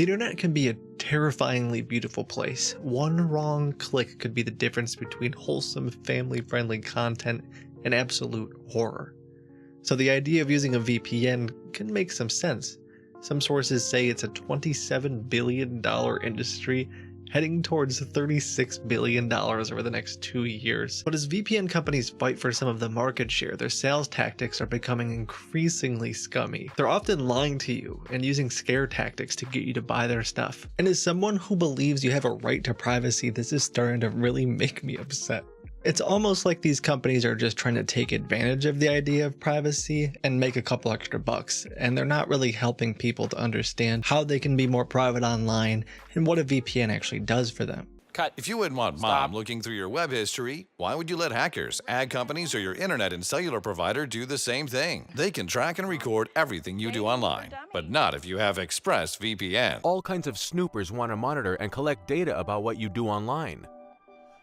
The internet can be a terrifyingly beautiful place. One wrong click could be the difference between wholesome, family-friendly content and absolute horror. So the idea of using a VPN can make some sense. Some sources say it's a $27 billion industry heading towards $36 billion over the next 2 years. But as VPN companies fight for some of the market share, their sales tactics are becoming increasingly scummy. They're often lying to you and using scare tactics to get you to buy their stuff. And as someone who believes you have a right to privacy, this is starting to really make me upset. It's almost like these companies are just trying to take advantage of the idea of privacy and make a couple extra bucks, and they're not really helping people to understand how they can be more private online and what a VPN actually does for them. Cut. If you wouldn't want mom looking through your web history, why would you let hackers, ad companies, or your internet and cellular provider do the same thing? They can track and record everything you do online, but not if you have ExpressVPN. All kinds of snoopers want to monitor and collect data about what you do online.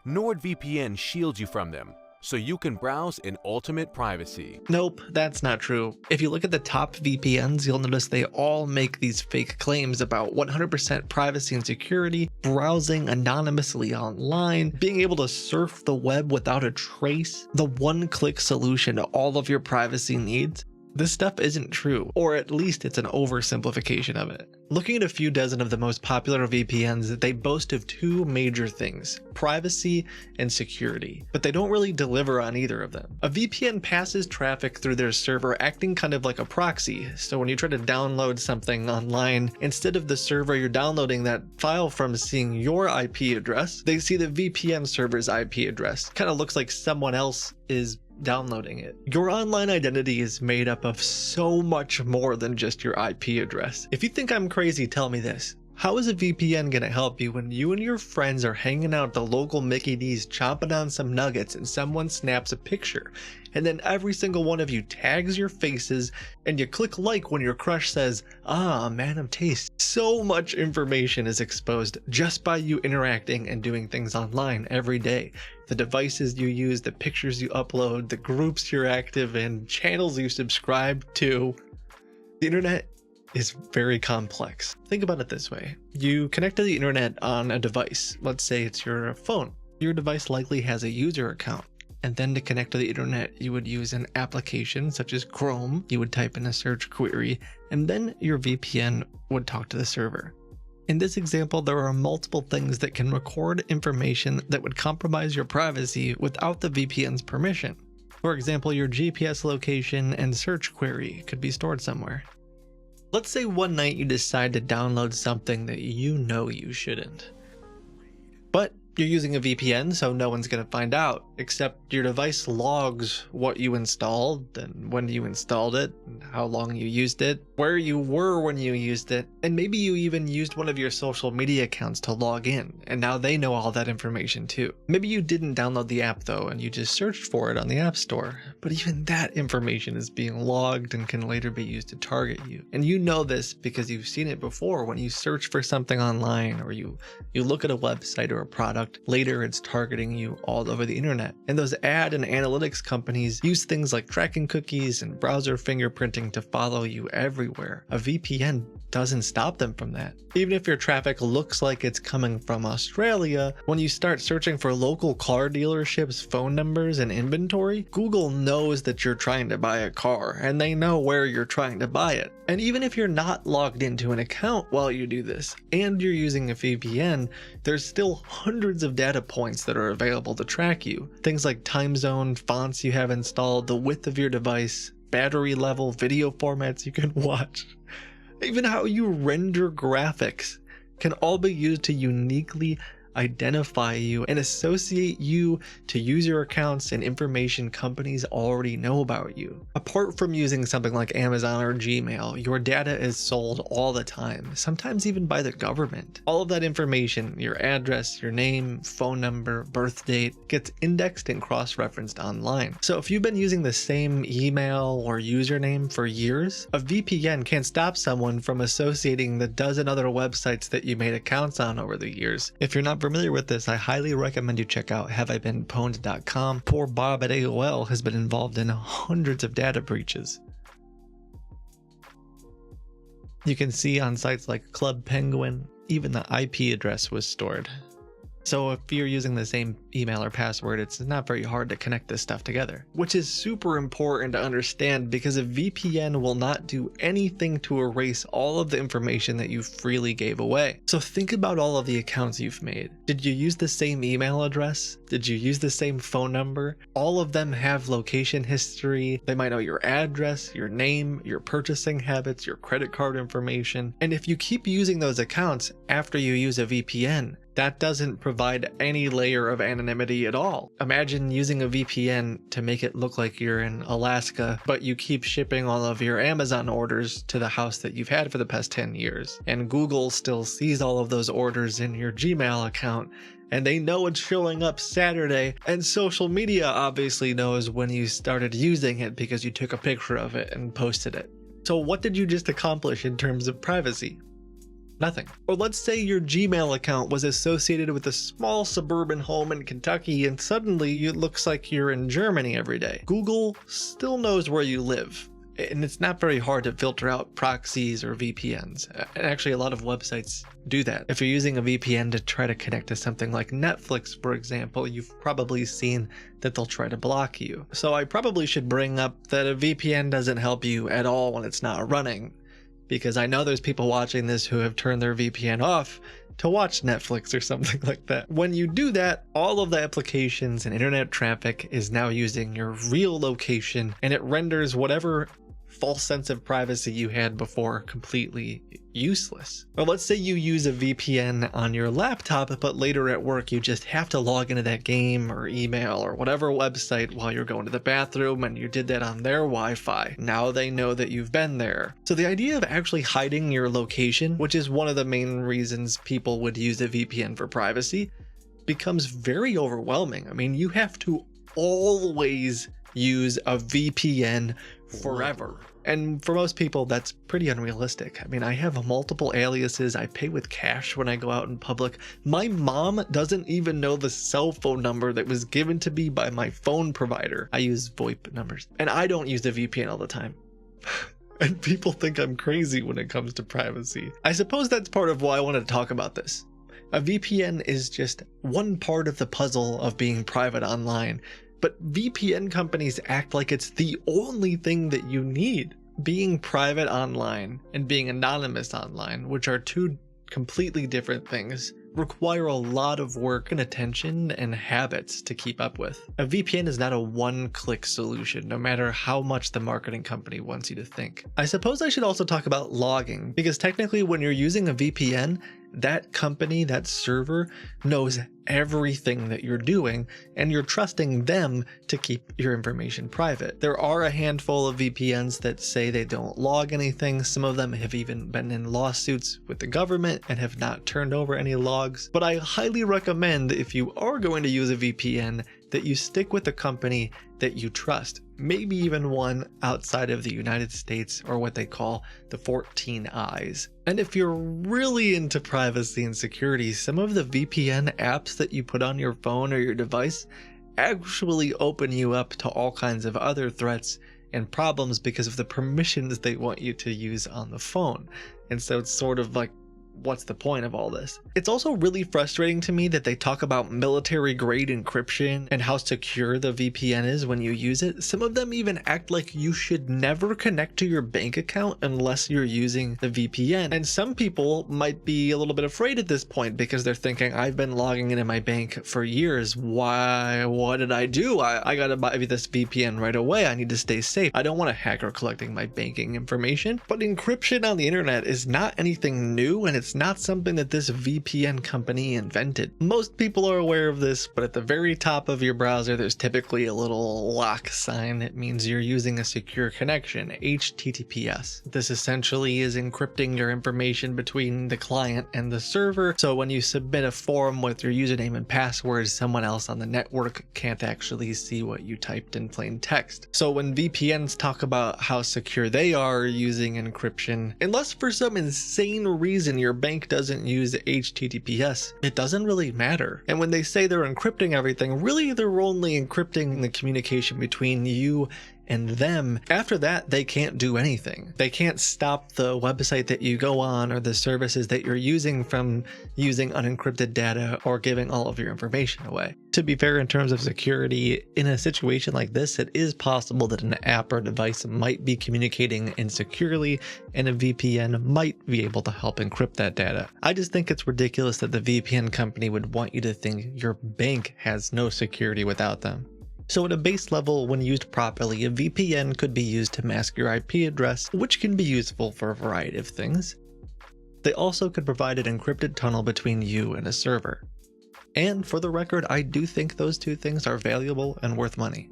NordVPN shields you from them, so you can browse in ultimate privacy. Nope, that's not true. If you look at the top VPNs, you'll notice they all make these fake claims about 100% privacy and security, browsing anonymously online, being able to surf the web without a trace, the one-click solution to all of your privacy needs. This stuff isn't true, or at least it's an oversimplification of it. Looking at a few dozen of the most popular VPNs, they boast of two major things: privacy and security, but they don't really deliver on either of them. A VPN passes traffic through their server acting kind of like a proxy, so when you try to download something online, instead of the server you're downloading that file from seeing your IP address, they see the VPN server's IP address. Kind of looks like someone else is downloading it. Your online identity is made up of so much more than just your IP address. If you think I'm crazy, tell me this. How is a VPN gonna help you when you and your friends are hanging out at the local Mickey D's chomping on some nuggets and someone snaps a picture, and then every single one of you tags your faces and you click like when your crush says, "Ah, man of taste"? So much information is exposed just by you interacting and doing things online every day. The devices you use, the pictures you upload, the groups you're active in, channels you subscribe to. The internet is very complex. Think about it this way. You connect to the internet on a device. Let's say it's your phone. Your device likely has a user account. And then to connect to the internet, you would use an application such as Chrome. You would type in a search query, and then your VPN would talk to the server. In this example, there are multiple things that can record information that would compromise your privacy without the VPN's permission. For example, your GPS location and search query could be stored somewhere. Let's say one night you decide to download something that you know you shouldn't. But you're using a VPN, so no one's going to find out, except your device logs what you installed and when you installed it and how long you used it, where you were when you used it, and maybe you even used one of your social media accounts to log in, and now they know all that information too. Maybe you didn't download the app though, and you just searched for it on the App Store, but even that information is being logged and can later be used to target you. And you know this because you've seen it before when you search for something online or you look at a website or a product. Later it's targeting you all over the internet. And those ad and analytics companies use things like tracking cookies and browser fingerprinting to follow you everywhere. A VPN doesn't stop them from that. Even if your traffic looks like it's coming from Australia, when you start searching for local car dealerships' phone numbers and inventory, Google knows that you're trying to buy a car and they know where you're trying to buy it. And even if you're not logged into an account while you do this and you're using a VPN, there's still hundreds of data points that are available to track you. Things like time zone, fonts you have installed, the width of your device, battery level, video formats you can watch. Even how you render graphics can all be used to uniquely identify you and associate you to user accounts and information companies already know about you. Apart from using something like Amazon or Gmail, your data is sold all the time, sometimes even by the government. All of that information, your address, your name, phone number, birth date, gets indexed and cross-referenced online. So if you've been using the same email or username for years, a VPN can't stop someone from associating the dozen other websites that you made accounts on over the years. If you're not familiar with this, I highly recommend you check out haveibeenpwned.com. Poor Bob at AOL has been involved in hundreds of data breaches. You can see on sites like Club Penguin, even the IP address was stored. So if you're using the same email or password, it's not very hard to connect this stuff together, which is super important to understand because a VPN will not do anything to erase all of the information that you freely gave away. So think about all of the accounts you've made. Did you use the same email address? Did you use the same phone number? All of them have location history. They might know your address, your name, your purchasing habits, your credit card information. And if you keep using those accounts after you use a VPN, that doesn't provide any layer of anonymity at all. Imagine using a VPN to make it look like you're in Alaska, but you keep shipping all of your Amazon orders to the house that you've had for the past 10 years. And Google still sees all of those orders in your Gmail account, and they know it's showing up Saturday, and social media obviously knows when you started using it because you took a picture of it and posted it. So what did you just accomplish in terms of privacy? Nothing. Or let's say your Gmail account was associated with a small suburban home in Kentucky and suddenly it looks like you're in Germany every day. Google still knows where you live. And it's not very hard to filter out proxies or VPNs. And actually a lot of websites do that. If you're using a VPN to try to connect to something like Netflix, for example, you've probably seen that they'll try to block you. So I probably should bring up that a VPN doesn't help you at all when it's not running, because I know there's people watching this who have turned their VPN off to watch Netflix or something like that. When you do that, all of the applications and internet traffic is now using your real location, and it renders whatever false sense of privacy you had before completely useless. Or let's say you use a VPN on your laptop, but later at work you just have to log into that game or email or whatever website while you're going to the bathroom, and you did that on their Wi-Fi. Now they know that you've been there. So the idea of actually hiding your location, which is one of the main reasons people would use a VPN for privacy, becomes very overwhelming. I mean, you have to always use a VPN forever. And for most people, that's pretty unrealistic. I mean, I have multiple aliases. I pay with cash when I go out in public. My mom doesn't even know the cell phone number that was given to me by my phone provider. I use VoIP numbers, and I don't use the VPN all the time. And people think I'm crazy when it comes to privacy. I suppose that's part of why I wanted to talk about this. A VPN is just one part of the puzzle of being private online. But VPN companies act like it's the only thing that you need. Being private online and being anonymous online, which are two completely different things, require a lot of work and attention and habits to keep up with. A VPN is not a one-click solution, no matter how much the marketing company wants you to think. I suppose I should also talk about logging, because technically when you're using a VPN, that company, that server, knows everything that you're doing, and you're trusting them to keep your information private. There are a handful of VPNs that say they don't log anything. Some of them have even been in lawsuits with the government and have not turned over any logs. But I highly recommend, if you are going to use a VPN, that you stick with a company that you trust, maybe even one outside of the United States, or what they call the 14 Eyes. And if you're really into privacy and security, some of the VPN apps that you put on your phone or your device actually open you up to all kinds of other threats and problems because of the permissions they want you to use on the phone. And so it's sort of like, what's the point of all this? It's also really frustrating to me that they talk about military grade encryption and how secure the VPN is when you use it. Some of them even act like you should never connect to your bank account unless you're using the VPN. And some people might be a little bit afraid at this point because they're thinking, I've been logging into my bank for years. Why? What did I do? I gotta buy this VPN right away. I need to stay safe. I don't want a hacker collecting my banking information. But encryption on the internet is not anything new, and it's not something that this VPN company invented. Most people are aware of this, but at the very top of your browser, there's typically a little lock sign. It means you're using a secure connection, HTTPS. This essentially is encrypting your information between the client and the server. So when you submit a form with your username and password, someone else on the network can't actually see what you typed in plain text. So when VPNs talk about how secure they are using encryption, unless for some insane reason your bank doesn't use HTTPS, it doesn't really matter. And when they say they're encrypting everything, really they're only encrypting the communication between you and them, after that, they can't do anything. They can't stop the website that you go on or the services that you're using from using unencrypted data or giving all of your information away. To be fair, in terms of security, in a situation like this, it is possible that an app or device might be communicating insecurely, and a VPN might be able to help encrypt that data. I just think it's ridiculous that the VPN company would want you to think your bank has no security without them. So at a base level, when used properly, a VPN could be used to mask your IP address, which can be useful for a variety of things. They also could provide an encrypted tunnel between you and a server. And for the record, I do think those two things are valuable and worth money.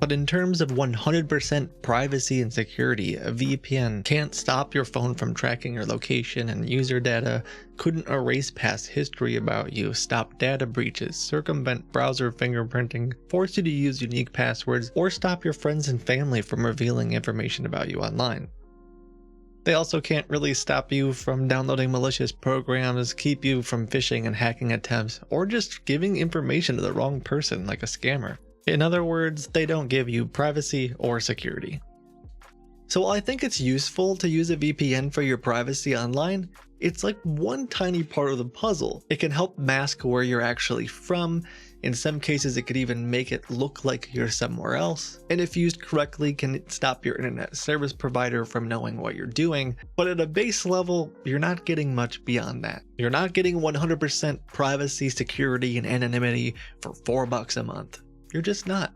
But in terms of 100% privacy and security, a VPN can't stop your phone from tracking your location and user data, couldn't erase past history about you, stop data breaches, circumvent browser fingerprinting, force you to use unique passwords, or stop your friends and family from revealing information about you online. They also can't really stop you from downloading malicious programs, keep you from phishing and hacking attempts, or just giving information to the wrong person like a scammer. In other words, they don't give you privacy or security. So while I think it's useful to use a VPN for your privacy online, it's like one tiny part of the puzzle. It can help mask where you're actually from. In some cases, it could even make it look like you're somewhere else. And if used correctly, can stop your internet service provider from knowing what you're doing. But at a base level, you're not getting much beyond that. You're not getting 100% privacy, security, and anonymity for $4 a month. You're just not.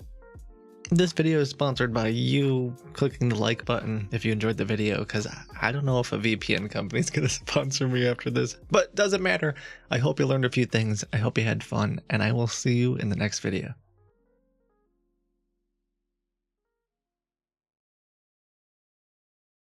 This video is sponsored by you clicking the like button if you enjoyed the video, because I don't know if a VPN company is going to sponsor me after this, but doesn't matter. I hope you learned a few things. I hope you had fun, and I will see you in the next video.